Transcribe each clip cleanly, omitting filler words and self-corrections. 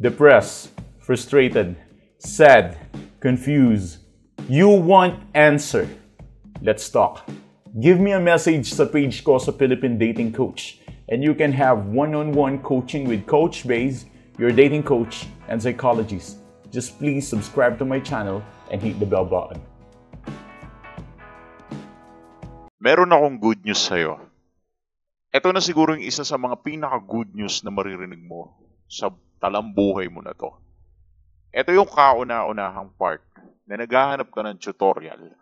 Depressed, frustrated, sad, confused. You want answer. Let's talk. Give me a message sa page ko sa Philippine Dating Coach and you can have one-on-one coaching with Coach Baze, your dating coach and psychologist. Just please subscribe to my channel and hit the bell button. Meron akong good news sa'yo. Ito na siguro yung isa sa mga pinaka-good news na maririnig mo sa talambuhay mo na to. Ito yung kauna-unahang part na naghahanap ka ng tutorial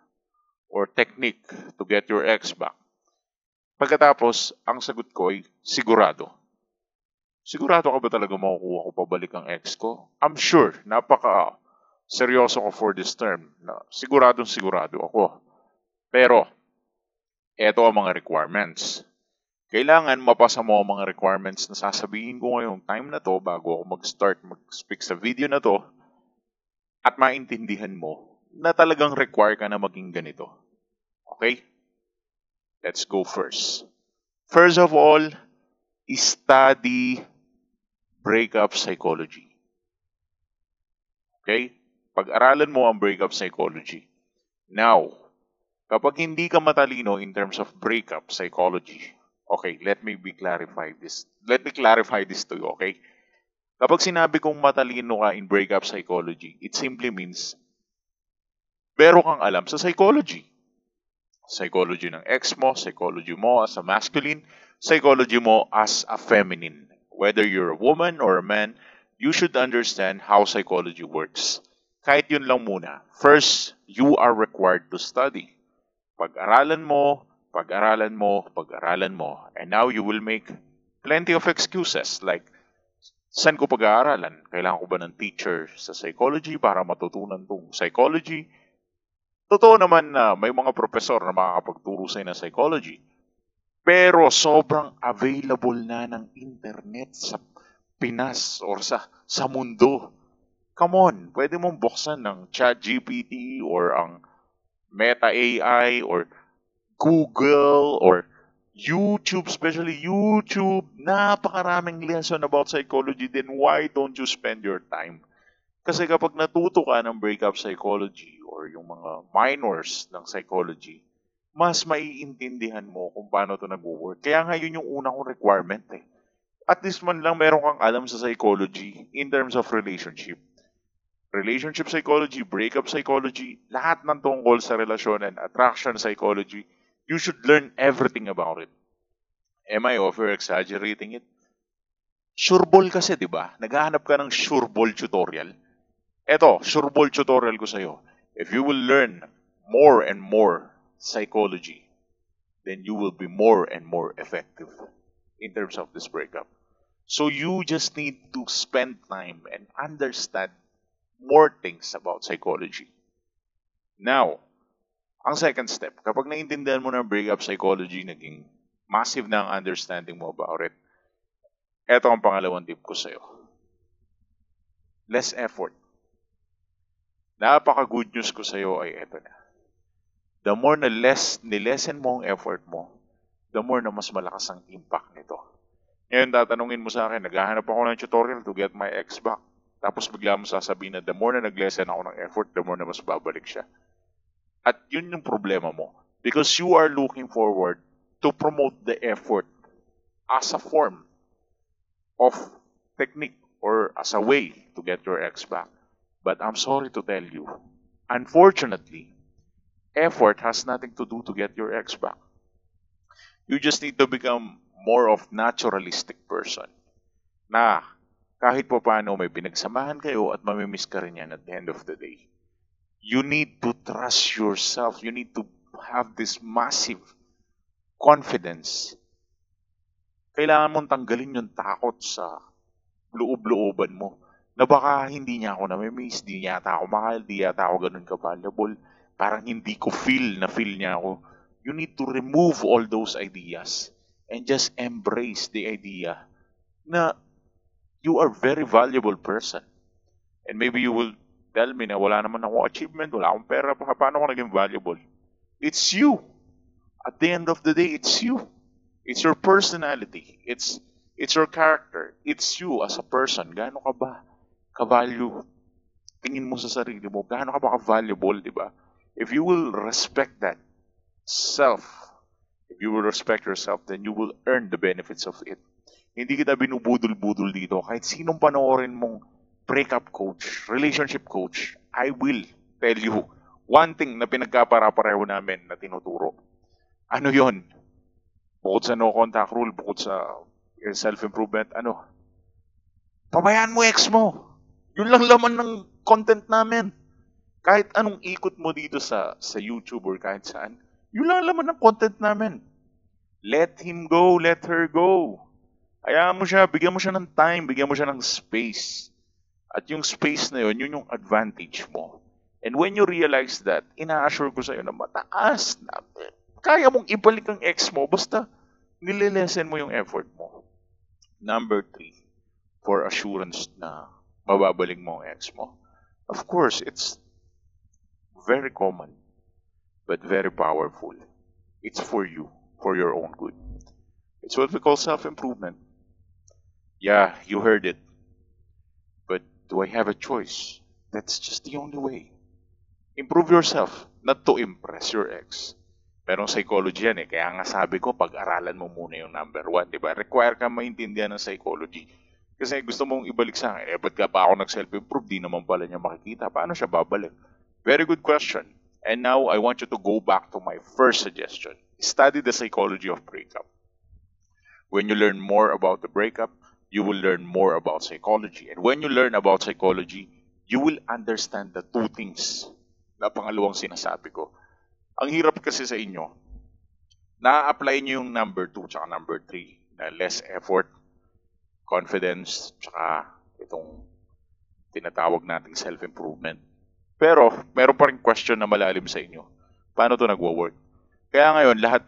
or technique to get your ex back. Pagkatapos, ang sagot ko ay sigurado. Sigurado ka ba talaga makukuha ko pabalik ang ex ko? I'm sure, seryoso ko for this term. Na sigurado ako. Pero, eto ang mga requirements. Kailangan mapasa mo ang mga requirements na sasabihin ko ngayong time na to bago ako mag-start mag-speak sa video na to at maintindihan mo na talagang require ka na maging ganito. Okay? Let's go first. First of all, study breakup psychology. Okay? Pag-aralan mo ang breakup psychology. Now, kapag hindi ka matalino in terms of breakup psychology, okay, let me clarify this to you, okay? Kapag sinabi kong matalino ka in breakup psychology, it simply means meron kang alam sa psychology. Psychology ng ex mo, psychology mo as a masculine, psychology mo as a feminine. Whether you're a woman or a man, you should understand how psychology works. Kahit yun lang muna. First, you are required to study. Pag-aralan mo. And now you will make plenty of excuses like, saan ko pag-aaralan? Kailangan ko ba ng teacher sa psychology para matutunan tong psychology? Totoo naman na may mga profesor na makakapagturo sa'yo ng psychology. Pero sobrang available na ng internet sa Pinas or sa mundo. Come on, pwede mong buksan ng ChatGPT or ang Meta AI or Google or YouTube, especially YouTube. Napakaraming lesson about psychology. Then why don't you spend your time? Kasi kapag natuto ka ng breakup psychology or yung mga minors ng psychology, mas maiintindihan mo kung paano ito nag-work. Kaya nga yun yung unang kong requirement eh. At least man lang meron kang alam sa psychology in terms of relationship. Relationship psychology, breakup psychology, lahat ng tungkol sa relasyon and attraction psychology, you should learn everything about it. Am I over-exaggerating it? Sureball kasi, di ba? Naghahanap ka ng sureball tutorial. Eto, sureball tutorial ko sa'yo. If you will learn more and more psychology, then you will be more and more effective in terms of this breakup. So you just need to spend time and understand more things about psychology. Now, ang second step, kapag naintindihan mo ng breakup psychology, naging massive na ang understanding mo about it, eto ang pangalawang tip ko sa'yo. Less effort. Napaka-good news ko sa'yo ay eto na. The more na nilesen mo ang effort mo, the more na mas malakas ang impact nito. Ngayon, tatanungin mo sa akin, naghahanap ako ng tutorial to get my ex back. Tapos bigla mo sasabihin na the more na nag-lessen ako ng effort, the more na mas babalik siya. At yun yung problema mo. Because you are looking forward to promote the effort as a form of technique or as a way to get your ex back. But I'm sorry to tell you, unfortunately, effort has nothing to do to get your ex back. You just need to become more of naturalistic person. Na kahit pa paano may pinagsamahan kayo at mamimiss ka rin yan at the end of the day. You need to trust yourself. You need to have this massive confidence. Kailangan mong tanggalin yung takot sa loob-looban mo. Na baka hindi niya ako namimiss, di yata ako mahal, di yata ako ganun ka-valuable. Parang hindi ko feel niya ako. You need to remove all those ideas and just embrace the idea na you are very valuable person. And maybe you will tell me na wala naman akong achievement, wala akong pera, paano ako naging valuable? It's you. At the end of the day, it's you. It's your personality. It's your character. It's you as a person. Gaano ka ba? ka-value, tingin mo sa sarili mo, gaano ka ba ka-valuable, di ba? If you will respect that self, if you will respect yourself, then you will earn the benefits of it. Hindi kita binubudol-budol dito. Kahit sinong panoorin mong breakup coach, relationship coach, I will tell you one thing na pinagkapara-pareho namin na tinuturo. Ano yon? Bukod sa no contact rule, bukod sa self-improvement, pabayaan mo ex mo. Yun lang laman ng content namin. Kahit anong ikot mo dito sa YouTube or kahit saan, yun lang laman ng content namin. Let him go, let her go. Hayaan mo siya, bigyan mo siya ng time, bigyan mo siya ng space. At yung space na yun yung advantage mo. And when you realize that, ina-assure ko sa'yo na mataas na, kaya mong ibalik ang ex mo, basta nililesen mo yung effort mo. Number 3, for assurance na mababalik mo ang ex mo. Of course, it's very common, but very powerful. It's for you, for your own good. It's what we call self-improvement. Yeah, you heard it. But do I have a choice? That's just the only way. Improve yourself, not to impress your ex. Merong psychology yan eh. Kaya nga sabi ko, pag-aralan mo muna yung number 1. Diba? Require ka maintindihan ng psychology. Kasi gusto mong ibalik sa akin, ba't ka pa ako nag-self-improve? Di naman pala niya makikita. Paano siya babalik? Very good question. And now, I want you to go back to my first suggestion. Study the psychology of breakup. When you learn more about the breakup, you will learn more about psychology. And when you learn about psychology, you will understand the 2 things na pangalawang sinasabi ko. Ang hirap kasi sa inyo, na-apply nyo yung number 2 tsaka number 3 na less effort, confidence, tsaka itong tinatawag nating self-improvement. Pero, meron pa rin question na malalim sa inyo. Paano to nagwo-work? Kaya ngayon, lahat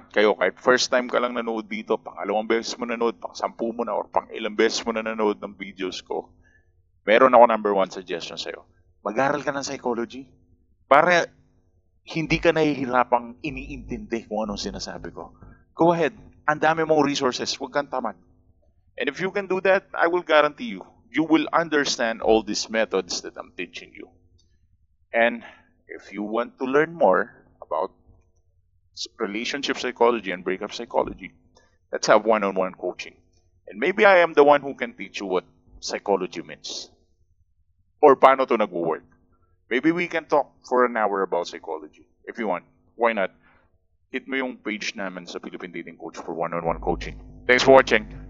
kayo, kahit first time ka lang nanood dito, pangalawang beses mo nanood, pang 10 mo na, or pang ilang beses mo na nanood ng videos ko, meron ako number 1 suggestion sa'yo. Mag-aral ka ng psychology para hindi ka nahihirapang iniintindi kung anong sinasabi ko. Go ahead. Ang dami mong resources. Huwag kang tamad. And if you can do that, I will guarantee you, you will understand all these methods that I'm teaching you. And if you want to learn more about relationship psychology and breakup psychology, let's have one-on-one coaching. And maybe I am the one who can teach you what psychology means. Or paano to nag-work. Maybe we can talk for an hour about psychology. If you want, why not? Hit mo yung page namin sa Philippine Dating Coach for one-on-one coaching. Thanks for watching.